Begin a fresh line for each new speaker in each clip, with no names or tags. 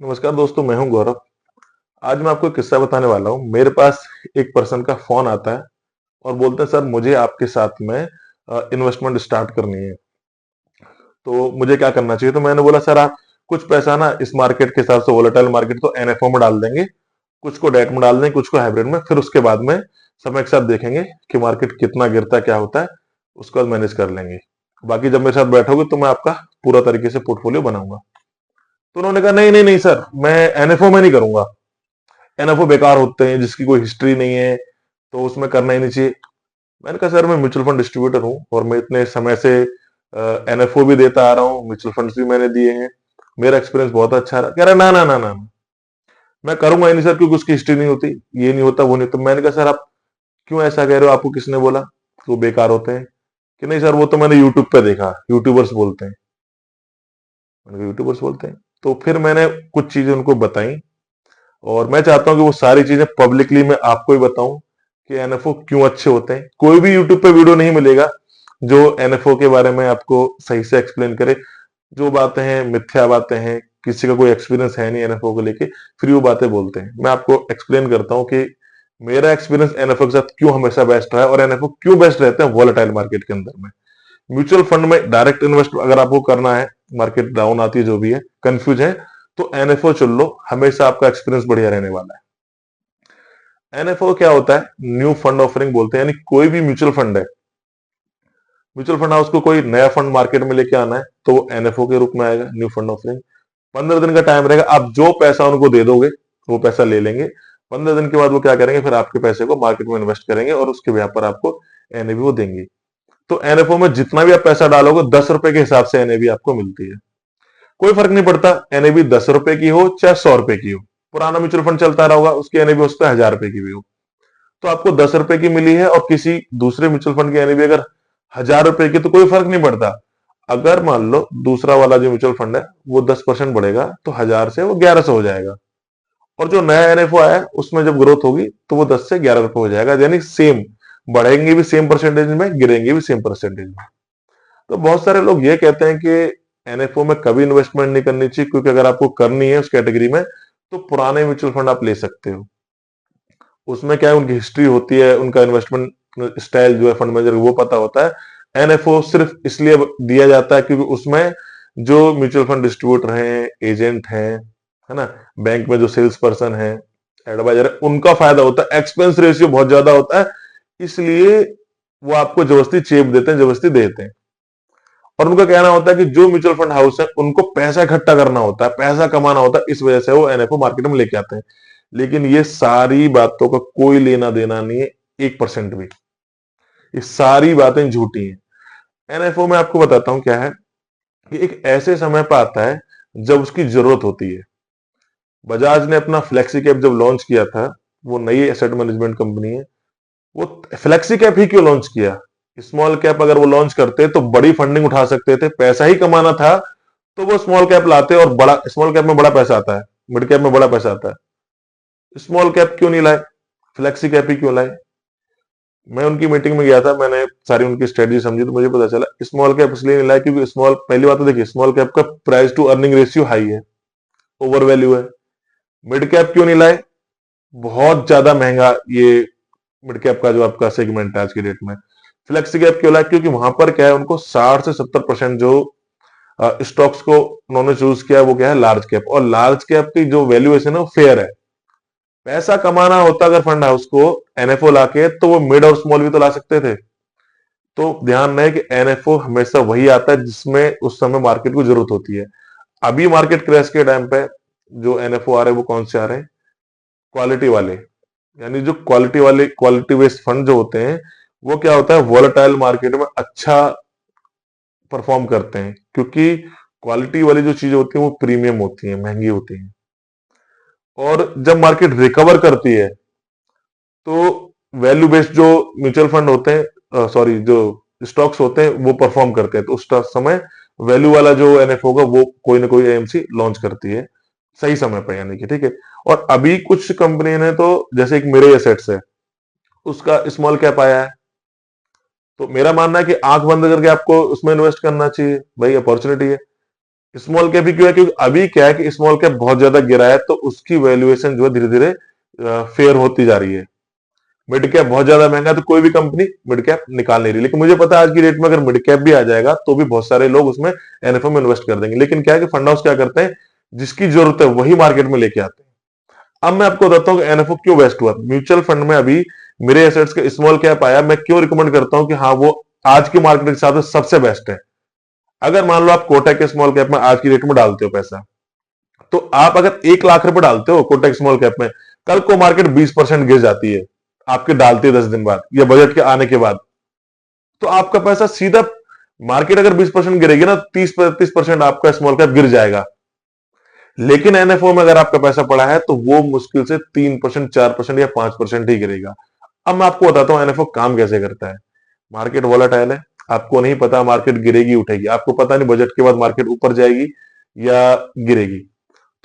नमस्कार दोस्तों, मैं हूं गौरव। आज मैं आपको एक किस्सा बताने वाला हूं। मेरे पास एक पर्सन का फोन आता है और बोलते हैं, सर मुझे आपके साथ में इन्वेस्टमेंट स्टार्ट करनी है, तो मुझे क्या करना चाहिए? तो मैंने बोला, सर आप कुछ पैसा ना इस मार्केट के हिसाब से, वोलेटाइल मार्केट, तो एनएफओ में डाल देंगे, कुछ को डेट में डाल देंगे, कुछ को हाइब्रिड में। फिर उसके बाद में समय के साथ देखेंगे कि मार्केट कितना गिरता है, क्या होता है, उसके बाद मैनेज कर लेंगे। बाकी जब मेरे साथ बैठोगे तो मैं आपका पूरा तरीके से पोर्टफोलियो बनाऊंगा। तो उन्होंने कहा, नहीं नहीं नहीं सर, मैं एनएफओ में नहीं करूंगा। एनएफओ बेकार होते हैं, जिसकी कोई हिस्ट्री नहीं है, तो उसमें करना ही नहीं चाहिए। मैंने कहा, सर मैं म्यूचुअल फंड डिस्ट्रीब्यूटर हूँ और मैं इतने समय से एनएफओ भी देता आ रहा हूँ, म्यूचुअल फंड्स भी मैंने दिए हैं, मेरा एक्सपीरियंस बहुत अच्छा रहा। कह रहा, ना ना ना ना ना, मैं करूंगा ही नहीं सर, क्योंकि उसकी हिस्ट्री नहीं होती, ये नहीं होता, वो नहीं। तो मैंने कहा, सर आप क्यों ऐसा कह रहे हो? आपको किसने बोला कि वो बेकार होते हैं? कि नहीं सर, वो तो मैंने यूट्यूब पे देखा, यूट्यूबर्स बोलते हैं। मैंने कहा, यूट्यूबर्स बोलते हैं? तो फिर मैंने कुछ चीजें उनको बताई, और मैं चाहता हूं कि वो सारी चीजें पब्लिकली मैं आपको ही बताऊं कि एनएफओ क्यों अच्छे होते हैं। कोई भी यूट्यूब पे वीडियो नहीं मिलेगा जो एनएफओ के बारे में आपको सही से एक्सप्लेन करे। जो बातें हैं मिथ्या बातें हैं, किसी का कोई एक्सपीरियंस है नहीं एनएफओ को लेके, फिर वो बातें बोलते हैं। मैं आपको एक्सप्लेन करता हूँ कि मेरा एक्सपीरियंस एनएफओ के साथ क्यों हमेशा बेस्ट रहा है, और एनएफओ क्यों बेस्ट रहते हैं वोलेटाइल मार्केट के अंदर में। म्यूचुअल फंड में डायरेक्ट इन्वेस्ट अगर आपको करना है, मार्केट डाउन आती है जो भी है, कंफ्यूज है, तो एनएफओ चुन लो, हमेशा आपका एक्सपीरियंस बढ़िया रहने वाला है। एनएफओ क्या होता है? न्यू फंड ऑफरिंग बोलते हैं, यानी कोई भी म्यूचुअल फंड है, म्यूचुअल फंड हाउस को कोई नया फंड मार्केट में लेके आना है, तो वो एनएफओ के रूप में आएगा, न्यू फंड ऑफरिंग। 15 दिन का टाइम रहेगा, आप जो पैसा उनको दे दोगे वो पैसा ले लेंगे। 15 दिन के बाद वो क्या करेंगे, फिर आपके पैसे को मार्केट में इन्वेस्ट करेंगे और उसके ब्याह पर आपको एनएबी वो देंगे। तो एनएफओ में जितना भी आप पैसा डालोगे, 10 रुपए के हिसाब से एनएबी आपको मिलती है। कोई फर्क नहीं पड़ता एनएबी 10 रुपए की हो चाहे 100 रुपए की हो। पुराना म्यूचुअल फंड चलता रहा होगा, उसकी एनएबी हो सकता है 1000 रुपए की भी हो। तो आपको 10 रुपए की मिली है, और किसी दूसरे म्यूचुअल फंड की एनएबी अगर 1000 रुपए की, तो कोई फर्क नहीं पड़ता। अगर मान लो दूसरा वाला जो म्यूचुअल फंड है वो 10% बढ़ेगा, तो 1000 से वो 1100 हो जाएगा। और जो नया एनएफओ आया है, उसमें जब ग्रोथ होगी तो वो 10 से 11 रुपए हो जाएगा, यानी सेम बढ़ेंगे भी सेम परसेंटेज में, गिरेंगे भी सेम परसेंटेज में। तो बहुत सारे लोग ये कहते हैं कि एनएफओ में कभी इन्वेस्टमेंट नहीं करनी चाहिए, क्योंकि अगर आपको करनी है उस कैटेगरी में, तो पुराने म्यूचुअल फंड आप ले सकते हो। उसमें क्या है, उनकी हिस्ट्री होती है, उनका इन्वेस्टमेंट स्टाइल जो है फंड मैनेजर वो पता होता है। एनएफओ सिर्फ इसलिए दिया जाता है क्योंकि उसमें जो म्यूचुअल फंड डिस्ट्रीब्यूटर हैं, एजेंट हैं, है ना, बैंक में जो सेल्स पर्सन है, एडवाइजर है, उनका फायदा होता है। एक्सपेंस रेशियो बहुत ज्यादा होता है, इसलिए वो आपको जबरदस्ती चेप देते हैं, जबरदस्ती देते हैं। और उनका कहना होता है कि जो म्यूचुअल फंड हाउस है उनको पैसा इकट्ठा करना होता है, पैसा कमाना होता है, इस वजह से वो एनएफओ मार्केट में लेके आते हैं। लेकिन ये सारी बातों का कोई लेना देना नहीं है, 1% भी। ये सारी बातें झूठी हैं। एनएफओ में आपको बताता हूं क्या है, कि एक ऐसे समय पर आता है जब उसकी जरूरत होती है। बजाज ने अपना फ्लेक्सी कैप जब लॉन्च किया था, वो नई एसेट मैनेजमेंट कंपनी है, वो फ्लेक्सी कैप ही क्यों लॉन्च किया? स्मॉल कैप अगर वो लॉन्च करते तो बड़ी फंडिंग उठा सकते थे, पैसा ही कमाना था, तो वो स्मॉल कैप लाते, और बड़ा स्मॉल कैप में बड़ा पैसा आता है, मिड कैप में बड़ा पैसा आता है। स्मॉल कैप क्यों नहीं लाए? फ्लेक्सी कैप ही क्यों लाए? मैं उनकी मीटिंग में गया था, मैंने सारी उनकी स्ट्रेटजी समझी, तो मुझे पता चला स्मॉल कैप इसलिए नहीं लाए क्योंकि स्मॉल, पहली बात तो देखिए, स्मॉल कैप का price to earning ratio high है, ओवर वैल्यू है। मिड कैप क्यों नहीं लाए? बहुत ज्यादा महंगा ये मिड कैप का जो आपका सेगमेंट है आज की डेट में। फ्लेक्सी कैप क्यों लाए? क्योंकि वहां पर क्या है, उनको 60 से 70% जो स्टॉक्स को उन्होंने चूज किया है, वो क्या है, लार्ज कैप। और लार्ज कैप की जो वैल्यूएशन है वो फेयर है। पैसा कमाना होता अगर फंड हाउस को एनएफओ लाके, तो वो मिड और स्मॉल भी तो ला सकते थे। तो ध्यान रहे कि एनएफओ हमेशा वही आता है जिसमें उस समय मार्केट को जरूरत होती है। अभी मार्केट क्रैश के टाइम पे जो एनएफओ आ रहे हैं वो कौन से आ रहे हैं? क्वालिटी वाले। यानी जो क्वालिटी वाले, क्वालिटी बेस्ड फंड जो होते हैं, वो क्या होता है, वोलेटाइल मार्केट में अच्छा परफॉर्म करते हैं, क्योंकि क्वालिटी वाली जो चीजें होती हैं वो प्रीमियम होती हैं, महंगी होती हैं। और जब मार्केट रिकवर करती है, तो वैल्यू बेस्ड जो म्यूचुअल फंड होते हैं, सॉरी, जो स्टॉक्स होते हैं वो परफॉर्म करते हैं, तो उस समय वैल्यू वाला जो एनएफ होगा वो कोई ना कोई एएमसी लॉन्च करती है सही समय पर, यानी कि ठीक है। और अभी कुछ कंपनी ने तो, जैसे एक मेरे एसेट्स है, उसका स्मॉल कैप आया है, तो मेरा मानना है कि आंख बंद करके आपको उसमें इन्वेस्ट करना चाहिए, भाई अपॉर्चुनिटी है। स्मॉल कैप ही क्यों है? क्योंकि अभी क्या है कि स्मॉल कैप बहुत ज्यादा गिरा है, तो उसकी वैल्यूएशन जो है धीरे धीरे फेयर होती जा रही है। मिड कैप बहुत ज्यादा महंगा है, तो कोई भी कंपनी मिड कैप निकाल नहीं रही। लेकिन मुझे पता है आज की डेट में अगर मिड कैप भी आ जाएगा तो भी बहुत सारे लोग उसमें एनएफओ में इन्वेस्ट कर देंगे। लेकिन क्या है कि फंड हाउस क्या करते हैं, जिसकी जरूरत है वही मार्केट में लेके आते हैं। अब मैं आपको बताता हूँ कि एनएफओ क्यों बेस्ट हुआ। म्यूचुअल फंड में अभी मेरे एसेट्स का स्मॉल कैप आया, मैं क्यों रिकमेंड करता हूँ कि हाँ वो आज के मार्केट के हिसाब से सबसे बेस्ट है। अगर मान लो आप कोटक के स्मॉल कैप में आज की डेट में डालते हो पैसा, तो आप अगर 1 लाख रुपए डालते हो कोटक स्मॉल कैप में, कल को मार्केट 20% गिर जाती है आपके डालते 10 दिन बाद या बजट के आने के बाद, तो आपका पैसा सीधा, मार्केट अगर 20% गिरेगी ना, 30-35% आपका स्मॉल कैप गिर जाएगा। लेकिन एनएफओ में अगर आपका पैसा पड़ा है तो वो मुश्किल से 3%, 4% या 5% ही गिरेगा। अब मैं आपको बताता हूँ एनएफओ काम कैसे करता है। मार्केट वॉलेटाइल है, आपको नहीं पता मार्केट गिरेगी उठेगी, आपको पता नहीं बजट के बाद मार्केट ऊपर जाएगी या गिरेगी।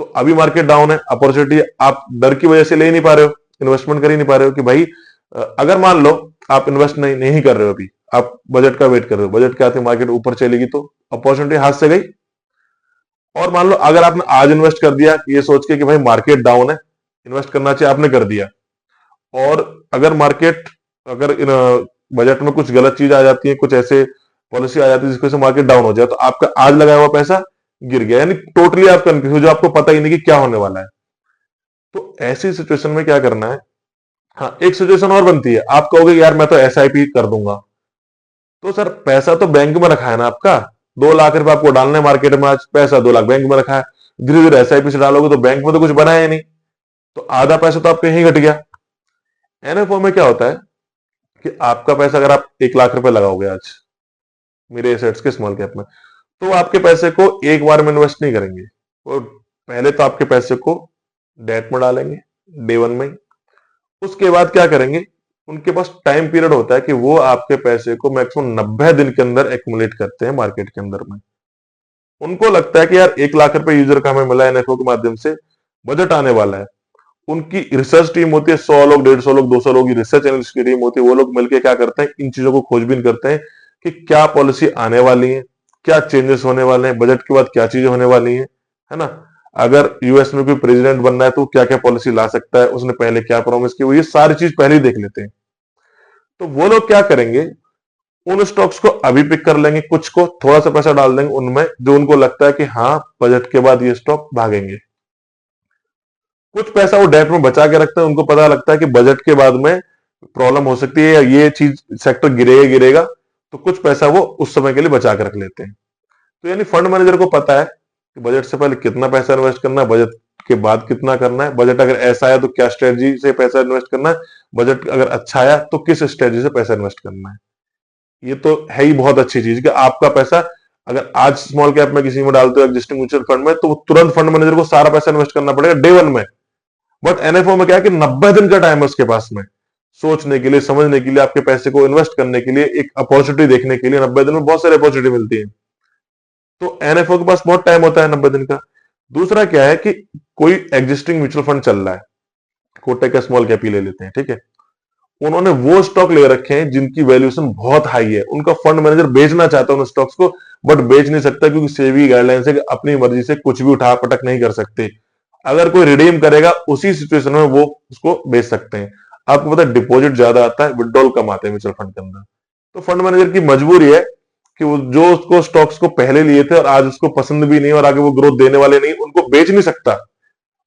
तो अभी मार्केट डाउन है, अपॉर्चुनिटी आप डर की वजह से ले नहीं पा रहे हो, इन्वेस्टमेंट कर ही नहीं पा रहे हो कि भाई अगर मान लो आप इन्वेस्ट नहीं कर रहे हो, अभी आप बजट का वेट कर रहे हो, बजट के आते मार्केट ऊपर चलेगी तो अपॉर्चुनिटी हाथ से गई। और मान लो अगर आपने आज इन्वेस्ट कर दिया ये सोच के कि भाई मार्केट डाउन है, इन्वेस्ट करना चाहिए, आपने कर दिया, और अगर मार्केट, अगर बजट में कुछ गलत चीज आ जाती है, कुछ ऐसे पॉलिसी आ जाती है जिसकी वजह से मार्केट डाउन हो जाए, तो आपका आज लगाया हुआ पैसा गिर गया, यानी टोटली आप कंफ्यूज हो, जो आपको पता ही नहीं कि क्या होने वाला है। तो ऐसी सिचुएशन में क्या करना है? हाँ, एक सिचुएशन और बनती है, आप कहोगे यार मैं तो एसआईपी कर दूंगा। तो सर पैसा तो बैंक में रखा है ना आपका, 2 लाख रुपए आपको डालना है मार्केट में, आज पैसा 2 लाख बैंक में रखा है, धीरे धीरे एसआईपी से डालोगे तो बैंक में तो कुछ बना है नहीं, तो आधा पैसा तो आपका यहीं घट गया। एनएफओ में क्या होता है कि आपका पैसा अगर आप 1 लाख रुपए लगाओगे आज मेरे एसेट्स के स्मॉल कैप में, तो वो आपके पैसे को एक बार में इन्वेस्ट नहीं करेंगे। वो पहले तो आपके पैसे को डेट में डालेंगे डे वन में ही। उसके बाद क्या करेंगे, उनके पास टाइम पीरियड होता है कि वो आपके पैसे को मैक्सिमम 90 दिन के अंदर एक्मुलेट करते हैं मार्केट के अंदर में। उनको लगता है कि यार 1 लाख रुपए यूजर का हमें मिला है एनएफओ के माध्यम से, बजट आने वाला है। उनकी रिसर्च टीम होती है, 100 लोग, 150 लोग, 200 लोग की रिसर्च एनालिस्ट की टीम होती है। वो लोग मिलकर क्या करते हैं, इन चीजों को खोजबीन करते हैं कि क्या पॉलिसी आने वाली है, क्या चेंजेस होने वाले हैं, बजट के बाद क्या चीजें होने वाली है ना। अगर यूएस में कोई प्रेसिडेंट बनना है तो क्या क्या पॉलिसी ला सकता है, उसने पहले क्या प्रॉमिस की, वो ये सारी चीज पहले ही देख लेते हैं। तो वो लोग क्या करेंगे, उन स्टॉक्स को अभी पिक कर लेंगे, कुछ को थोड़ा सा पैसा डाल देंगे उनमें जो उनको लगता है कि हाँ बजट के बाद ये स्टॉक भागेंगे। कुछ पैसा वो डेट में बचा के रखते हैं, उनको पता लगता है कि बजट के बाद में प्रॉब्लम हो सकती है या ये चीज सेक्टर गिरेगा गिरेगा, तो कुछ पैसा वो उस समय के लिए बचा के रख लेते हैं। तो यानी फंड मैनेजर को पता है कि बजट से पहले कितना पैसा इन्वेस्ट करना है, बजट के बाद कितना करना है, बजट अगर ऐसा आया तो क्या स्ट्रेटजी से पैसा इन्वेस्ट करना है, बजट अगर अच्छा आया तो किस स्ट्रेटजी से पैसा इन्वेस्ट करना है। ये तो है ही बहुत अच्छी चीज कि आपका पैसा अगर आज स्मॉल कैप में किसी में डालते हो एग्जिस्टिंग म्यूचुअल फंड में, तो वो तुरंत फंड मैनेजर को सारा पैसा इन्वेस्ट करना पड़ेगा डे वन में। बट एनएफओ में क्या है कि 90 दिन का टाइम है उसके पास में, सोचने के लिए, समझने के लिए, आपके पैसे को इन्वेस्ट करने के लिए, एक अपॉर्चुनिटी देखने के लिए। 90 दिन में बहुत सारी अपॉर्चुनिटी मिलती है, तो एनएफओ के पास बहुत टाइम होता है 90 दिन का। दूसरा क्या है कि कोई एग्जिस्टिंग म्यूचुअल फंड चल रहा है, कोटक का स्मॉल कैप ही ले लेते हैं, ठीक है, उन्होंने वो स्टॉक ले रखे हैं जिनकी वैल्यूएशन बहुत हाई है, उनका फंड मैनेजर बेचना चाहता है उन स्टॉक्स को, बट बेच नहीं सकता क्योंकि सेबी गाइडलाइन है कि अपनी मर्जी से कुछ भी उठा पटक नहीं कर सकते। अगर कोई रिडीम करेगा उसी सिचुएशन में वो उसको बेच सकते हैं। आपको पता है डिपॉजिट ज्यादा आता है, विड्रॉल कम आते हैं म्यूचुअल फंड के अंदर। तो फंड मैनेजर की मजबूरी है कि वो जो उसको स्टॉक्स को पहले लिए थे और आज उसको पसंद भी नहीं और आगे वो ग्रोथ देने वाले नहीं, उनको बेच नहीं सकता।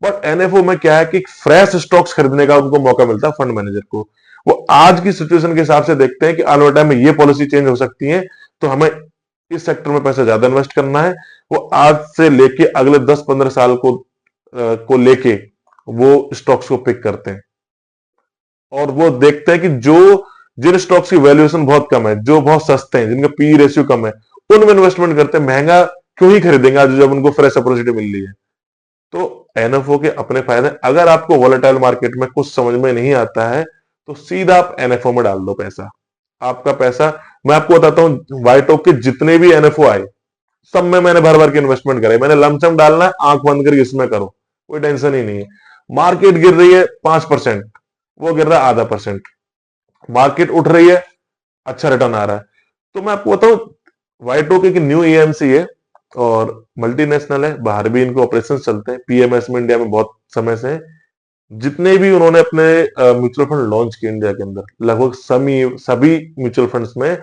बट एनएफओ में क्या है कि फ्रेश स्टॉक्स खरीदने का उनको मौका मिलता है फंड मैनेजर को। वो आज की सिचुएशन के हिसाब से देखते हैं कि आने वाले टाइम में ये पॉलिसी चेंज हो सकती है, तो हमें इस सेक्टर में पैसा ज्यादा इन्वेस्ट करना है। वो आज से लेके अगले 10-15 साल को लेके वो स्टॉक्स को पिक करते हैं, और वो देखते हैं कि जो जिन स्टॉक्स की वैल्यूएशन बहुत कम है, जो बहुत सस्ते हैं, जिनका पी रेशियो कम है, उनमें इन्वेस्टमेंट करते हैं। महंगा क्यों ही खरीदेंगे आज जब उनको फ्रेश अपॉर्चुनिटी मिल रही है। तो एनएफओ के अपने फायदे। अगर आपको वॉलेटाइल मार्केट में कुछ समझ में नहीं आता है तो सीधा आप एनएफओ में डाल दो पैसा। आपका पैसा, मैं आपको बताता हूँ, वाइटोक के जितने भी एनएफओ आए सब में मैंने भर भर के इन्वेस्टमेंट करे। मैंने लमसम डालना है, आंख बंद करके इसमें करो, कोई टेंशन ही नहीं है। मार्केट गिर रही है 5%, वो गिर रहा है आधा परसेंट, मार्केट उठ रही है, अच्छा रिटर्न आ रहा है। तो मैं आपको बताऊं, वाइटोक की न्यू एएमसी है, और मल्टीनेशनल है, बाहर भी इनके ऑपरेशन चलते हैं। पीएमएस में इंडिया में बहुत समय से है। जितने भी उन्होंने अपने म्यूचुअल फंड लॉन्च किए इंडिया के अंदर, लगभग सभी सभी म्यूचुअल फंड्स में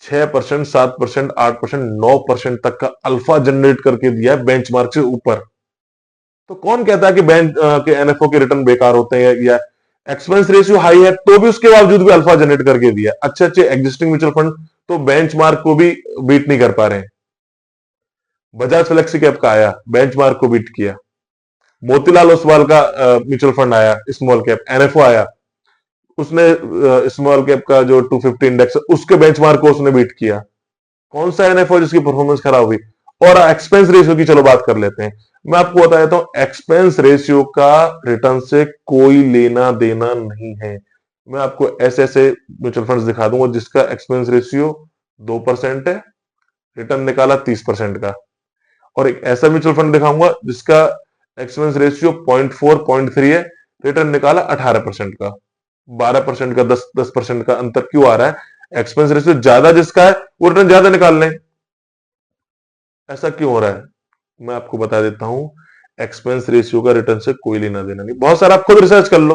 6%, 7%, 8%, 9% तक का अल्फा जनरेट करके दिया है बेंचमार्क से ऊपर। तो कौन कहता है कि बैंक के एनएफओ के रिटर्न बेकार होते हैं, या एक्सपेंस रेशियो हाई है तो भी उसके बावजूद भी अल्फा जनरेट करके दिया। अच्छे अच्छे एग्जिस्टिंग म्यूचुअल फंड तो बेंचमार्क को भी बीट नहीं कर पा रहे हैं। बजाज फ्लेक्सी कैप का आया, बेंचमार्क को बीट किया। मोतीलाल ओसवाल का म्यूचुअल फंड आया, स्मॉल कैप एनएफओ आया, उसने स्मॉल कैप का जो 250 इंडेक्स है उसके बेंचमार्क को उसने बीट किया। कौन सा एनएफओ जिसकी परफॉर्मेंस खराब हुई? और एक्सपेंस रेशियो की चलो बात कर लेते हैं। मैं आपको बता देता हूं, एक्सपेंस रेशियो का रिटर्न से कोई लेना देना नहीं है। मैं आपको ऐसे ऐसे म्यूचुअल फंड्स दिखा दूंगा जिसका एक्सपेंस रेशियो 2% है, रिटर्न निकाला 30% का। और एक ऐसा म्यूचुअल फंड दिखाऊंगा जिसका एक्सपेंस रेशियो 0.4 0.3 है, रिटर्न निकाला 18% का। 12% का 10% का अंतर क्यों आ रहा है? एक्सपेंस रेशियो ज्यादा जिसका है वो रिटर्न ज्यादा निकाल लें। ऐसा क्यों हो रहा है? मैं आपको बता देता हूं, एक्सपेंस रेशियो का रिटर्न से कोई लेना देना नहीं। बहुत सारा आप खुद रिसर्च कर लो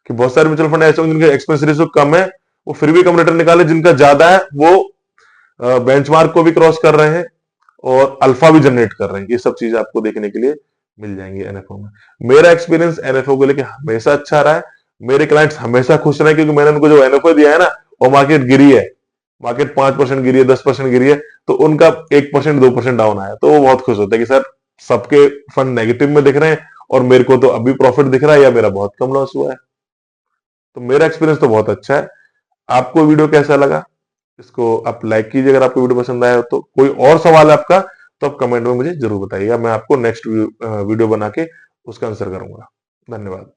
कि बहुत सारे म्यूचुअल फंड ऐसे होंगे जिनका एक्सपेंस रेशियो कम है, वो फिर भी कम रिटर्न निकाले। जिनका ज्यादा है वो बेंचमार्क को भी क्रॉस कर रहे हैं और अल्फा भी जनरेट कर रहे हैं। ये सब चीजें आपको देखने के लिए मिल जाएंगी एनएफओ में। मेरा एक्सपीरियंस एनएफओ को लेकर हमेशा अच्छा रहा है। मेरे क्लाइंट्स हमेशा खुश रहे क्योंकि मैंने उनको जो एनएफओ दिया है ना, वो मार्केट गिरी है, मार्केट 5% गिरी है, 10% गिरी है, तो उनका 1% 2% डाउन आया तो वो बहुत खुश होता है कि सर सबके फंड नेगेटिव में दिख रहे हैं और मेरे को तो अभी प्रॉफिट दिख रहा है या मेरा बहुत कम लॉस हुआ है। तो मेरा एक्सपीरियंस तो बहुत अच्छा है। आपको वीडियो कैसा लगा? इसको आप लाइक कीजिए अगर आपको वीडियो पसंद आया हो तो। कोई और सवाल है आपका तो आप कमेंट में मुझे जरूर बताइएगा, मैं आपको नेक्स्ट वीडियो बना के उसका आंसर करूंगा। धन्यवाद।